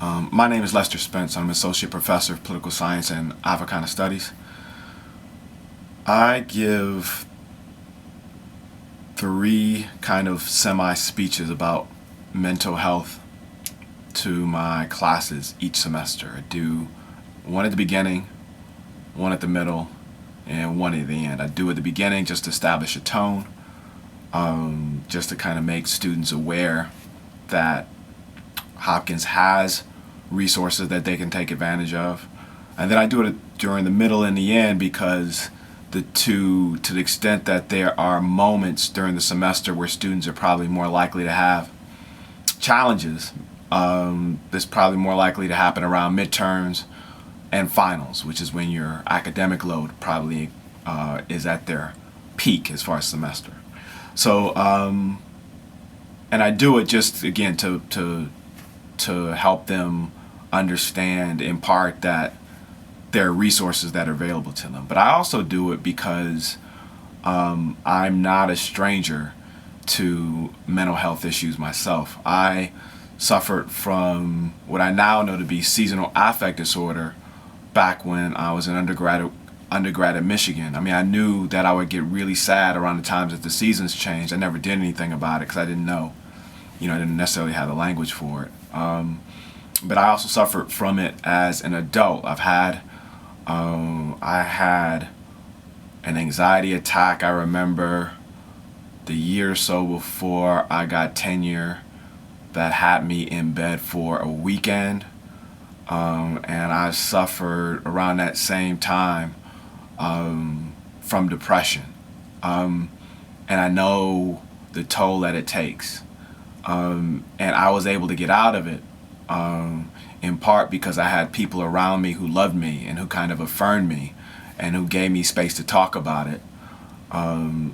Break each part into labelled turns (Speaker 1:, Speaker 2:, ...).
Speaker 1: My name is Lester Spence. I'm an associate professor of political science and Africana studies. I give three kind of semi-speeches about mental health to my classes each semester. I do one at the beginning, one at the middle, and one at the end. I do at the beginning just to establish a tone, just to kind of make students aware that Hopkins has resources that they can take advantage of. And then I do it during the middle and the end because to the extent that there are moments during the semester where students are probably more likely to have challenges, that's probably more likely to happen around midterms and finals, which is when your academic load probably is at their peak as far as semester. So, and I do it just again to help them understand in part that there are resources that are available to them. But I also do it because I'm not a stranger to mental health issues myself. I suffered from what I now know to be seasonal affect disorder back when I was an undergrad in Michigan. I mean, I knew that I would get really sad around the times that the seasons changed. I never did anything about it because I didn't know. I didn't necessarily have the language for it. But I also suffered from it as an adult. I had an anxiety attack. I remember the year or so before I got tenure that had me in bed for a weekend. And I suffered around that same time from depression. And I know the toll that it takes. And I was able to get out of it in part because I had people around me who loved me and who kind of affirmed me and who gave me space to talk about it,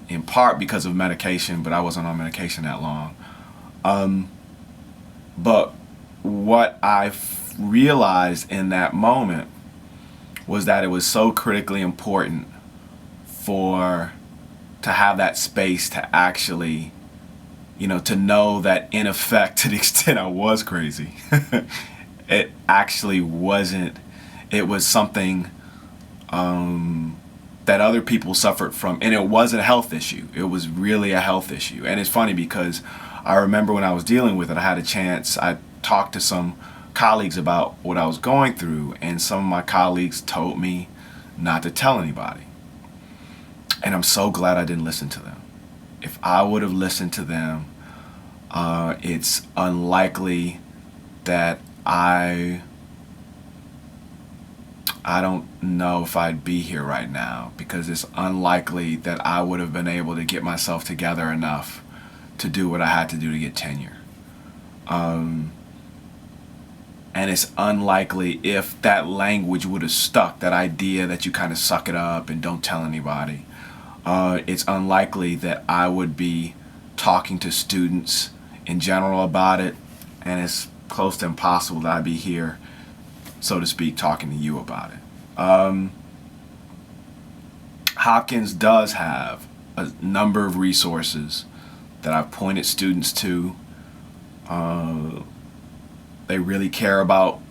Speaker 1: in part because of medication, but I wasn't on medication that long. But what I realized in that moment was that it was so critically important to have that space to actually to know that in effect, to the extent I was crazy, it actually wasn't, it was something that other people suffered from, and it wasn't a health issue. It was really a health issue. And it's funny because I remember when I was dealing with it, I talked to some colleagues about what I was going through, and some of my colleagues told me not to tell anybody. And I'm so glad I didn't listen to them. If I would have listened to them, it's unlikely that I don't know if I'd be here right now, because it's unlikely that I would have been able to get myself together enough to do what I had to do to get tenure. And it's unlikely if that language would have stuck, that idea that you kind of suck it up and don't tell anybody. It's unlikely that I would be talking to students in general about it, and it's close to impossible that I'd be here, so to speak, talking to you about it. Hopkins does have a number of resources that I've pointed students to. They really care about,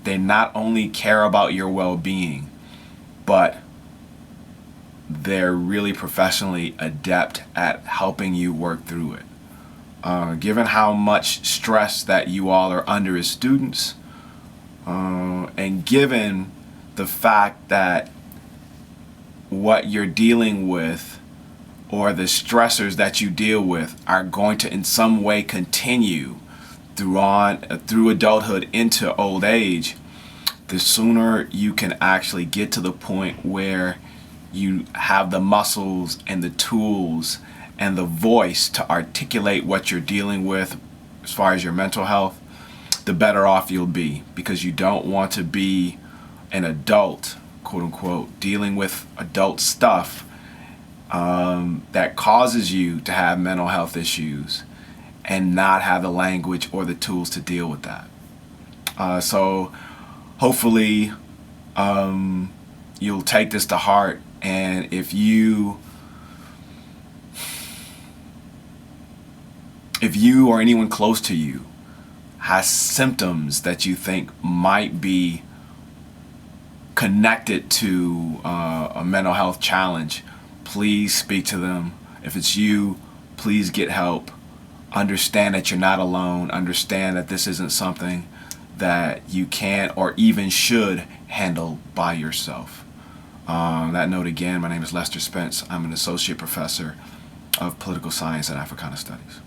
Speaker 1: they not only care about your well-being, but they're really professionally adept at helping you work through it. Given how much stress that you all are under as students, and given the fact that what you're dealing with or the stressors that you deal with are going to in some way continue through adulthood into old age, the sooner you can actually get to the point where you have the muscles and the tools and the voice to articulate what you're dealing with as far as your mental health, the better off you'll be, because you don't want to be an adult, quote unquote, dealing with adult stuff that causes you to have mental health issues and not have the language or the tools to deal with that. So hopefully you'll take this to heart. And if you or anyone close to you has symptoms that you think might be connected to a mental health challenge, please speak to them. If it's you, please get help. Understand that you're not alone. Understand that this isn't something that you can or even should handle by yourself. On that note, again, my name is Lester Spence. I'm an associate professor of political science and Africana studies.